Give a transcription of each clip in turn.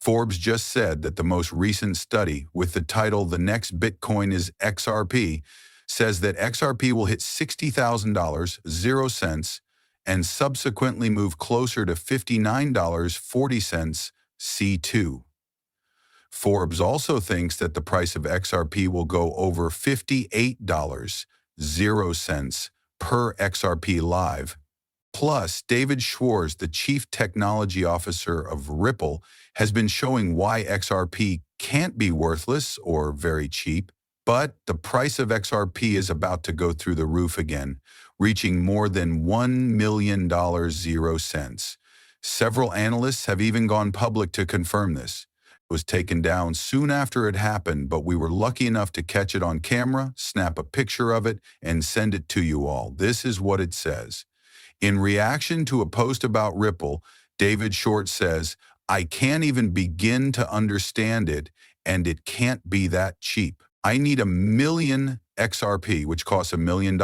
Forbes just said that the most recent study, with the title "The Next Bitcoin is XRP," says that XRP will hit $60,000, 0 cents, and subsequently move closer to $59.40 C2. Forbes also thinks that the price of XRP will go over $58, 0 cents per XRP Live. Plus, David Schwartz, the Chief Technology Officer of Ripple, has been showing why XRP can't be worthless or very cheap, but the price of XRP is about to go through the roof again, reaching more than $1 million 0 cents. Several analysts have even gone public to confirm this. It was taken down soon after it happened, but we were lucky enough to catch it on camera, snap a picture of it, and send it to you all. This is what it says. In reaction to a post about Ripple, David Schwartz says, "I can't even begin to understand it, and it can't be that cheap. I need 1 million XRP, which costs $1 million.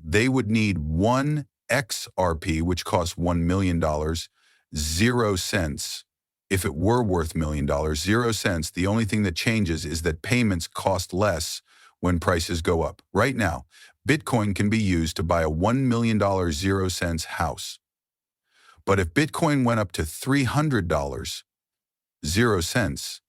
They would need 1 XRP, which costs $1 million, 0 cents. If it were worth $1 million, 0 cents, the only thing that changes is that payments cost less when prices go up. Right now, Bitcoin can be used to buy a $1 million 0 cents house. But if Bitcoin went up to $300, 0 cents,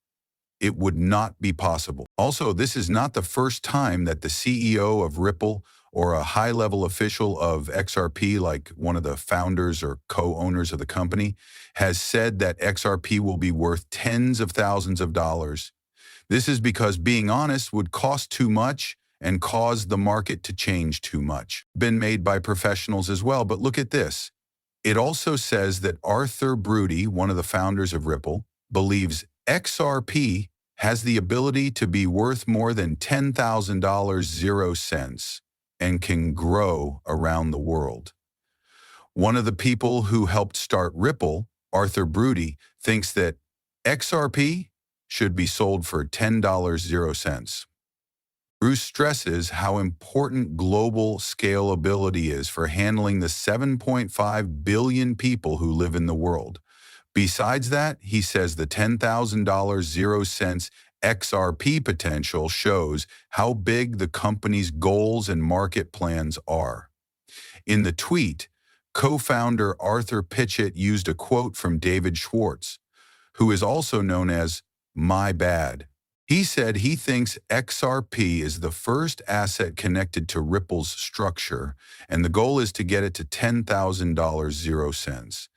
it would not be possible. Also, this is not the first time that the CEO of Ripple or a high-level official of XRP, like one of the founders or co-owners of the company, has said that XRP will be worth tens of thousands of dollars. This is because being honest would cost too much and cause the market to change too much. Been made by professionals as well, but look at this. It also says that Arthur Brody, one of the founders of Ripple, believes XRP has the ability to be worth more than $10,000 0 cents and can grow around the world. One of the people who helped start Ripple, Arthur Brody, thinks that XRP should be sold for $10 0 cents. Bruce stresses how important global scalability is for handling the 7.5 billion people who live in the world. Besides that, he says the $10,000 0 cents XRP potential shows how big the company's goals and market plans are. In the tweet, co-founder Arthur Pitchett used a quote from David Schwartz, who is also known as "My Bad." He said he thinks XRP is the first asset connected to Ripple's structure, and the goal is to get it to $10,000 0 cents.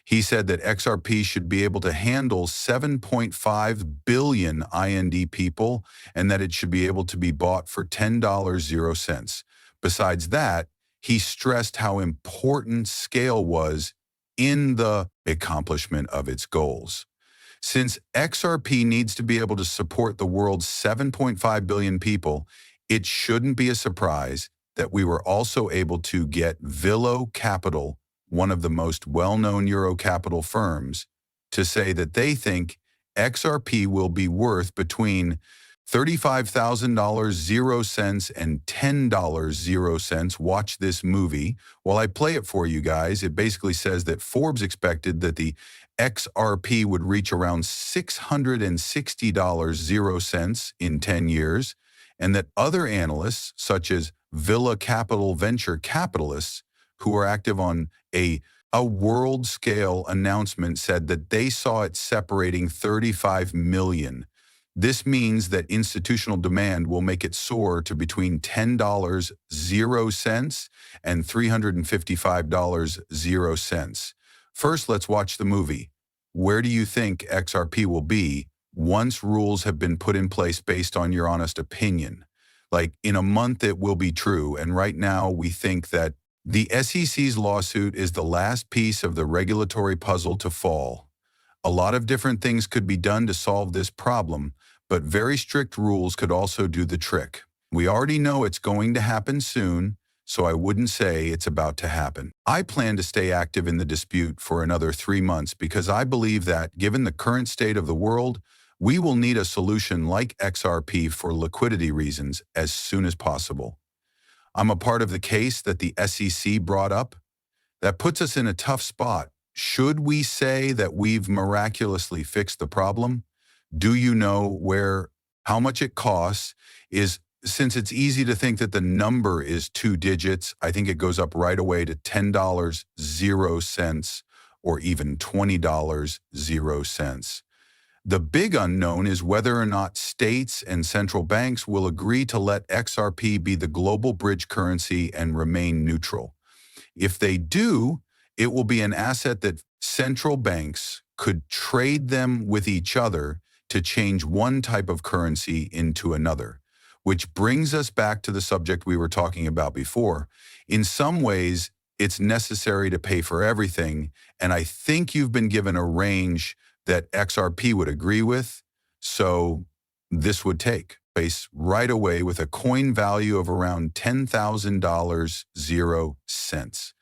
He said that XRP should be able to handle 7.5 billion IND people and that it should be able to be bought for $10 0 cents. Besides that, he stressed how important scale was in the accomplishment of its goals. Since XRP needs to be able to support the world's 7.5 billion people, it shouldn't be a surprise that we were also able to get Villo Capital, one of the most well-known Euro capital firms, to say that they think XRP will be worth between $35,000 0 cents and $10 0 cents. Watch this movie. While I play it for you guys, it basically says that Forbes expected that the XRP would reach around $660 0 cents in 10 years, and that other analysts, such as Villa Capital venture capitalists, who are active on a world-scale announcement, said that they saw it separating 35 million. This means that institutional demand will make it soar to between $10 0 cents and $355 0 cents. First, let's watch the movie. Where do you think XRP will be once rules have been put in place based on your honest opinion? Like, in a month it will be true, and right now we think that the SEC's lawsuit is the last piece of the regulatory puzzle to fall. A lot of different things could be done to solve this problem, but very strict rules could also do the trick. We already know it's going to happen soon, so I wouldn't say it's about to happen. I plan to stay active in the dispute for another 3 months because I believe that, given the current state of the world, we will need a solution like XRP for liquidity reasons as soon as possible. I'm a part of the case that the SEC brought up. That puts us in a tough spot. Should we say that we've miraculously fixed the problem? Do you know how much it costs? Since it's easy to think that the number is 2 digits, I think it goes up right away to $10.00 or even $20.00. The big unknown is whether or not states and central banks will agree to let XRP be the global bridge currency and remain neutral. If they do, it will be an asset that central banks could trade them with each other to change one type of currency into another, which brings us back to the subject we were talking about before. In some ways, it's necessary to pay for everything, and I think you've been given a range that XRP would agree with, so this would take place right away with a coin value of around $10,000.00.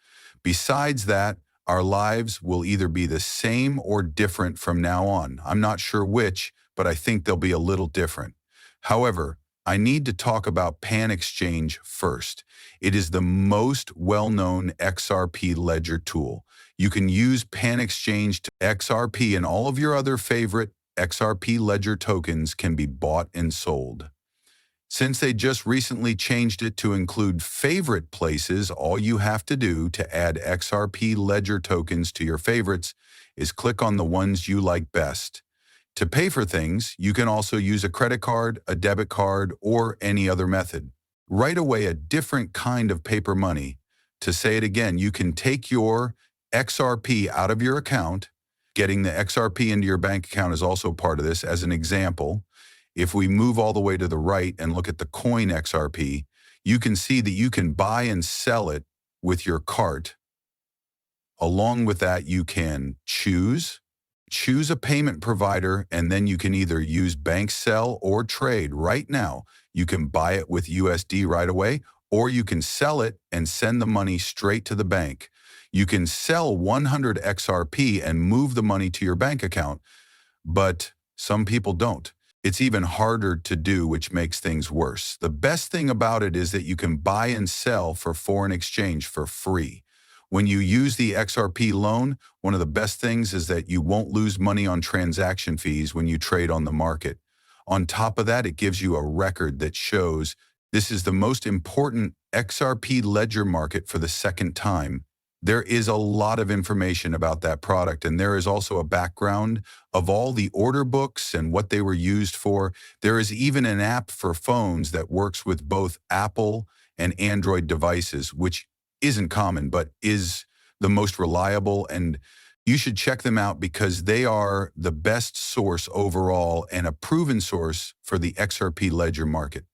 Besides that, our lives will either be the same or different from now on. I'm not sure which, but I think they'll be a little different. However, I need to talk about Pan Exchange first. It is the most well-known XRP ledger tool. You can use Pan Exchange to XRP, and all of your other favorite XRP ledger tokens can be bought and sold. Since they just recently changed it to include favorite places, all you have to do to add XRP ledger tokens to your favorites is click on the ones you like best. To pay for things, you can also use a credit card, a debit card, or any other method. Right away, a different kind of paper money. To say it again, you can take your XRP out of your account. Getting the XRP into your bank account is also part of this. As an example, if we move all the way to the right and look at the coin XRP, you can see that you can buy and sell it with your cart. Along with that, you can choose a payment provider, and then you can either use bank sell or trade. Right now, you can buy it with USD right away, or you can sell it and send the money straight to the bank. You can sell 100 XRP and move the money to your bank account, but some people don't. It's even harder to do, which makes things worse. The best thing about it is that you can buy and sell for foreign exchange for free. When you use the XRP loan, one of the best things is that you won't lose money on transaction fees when you trade on the market. On top of that, it gives you a record that shows this is the most important XRP ledger market for the second time. There is a lot of information about that product, and there is also a background of all the order books and what they were used for. There is even an app for phones that works with both Apple and Android devices, which isn't common, but is the most reliable, and you should check them out because they are the best source overall and a proven source for the XRP ledger market.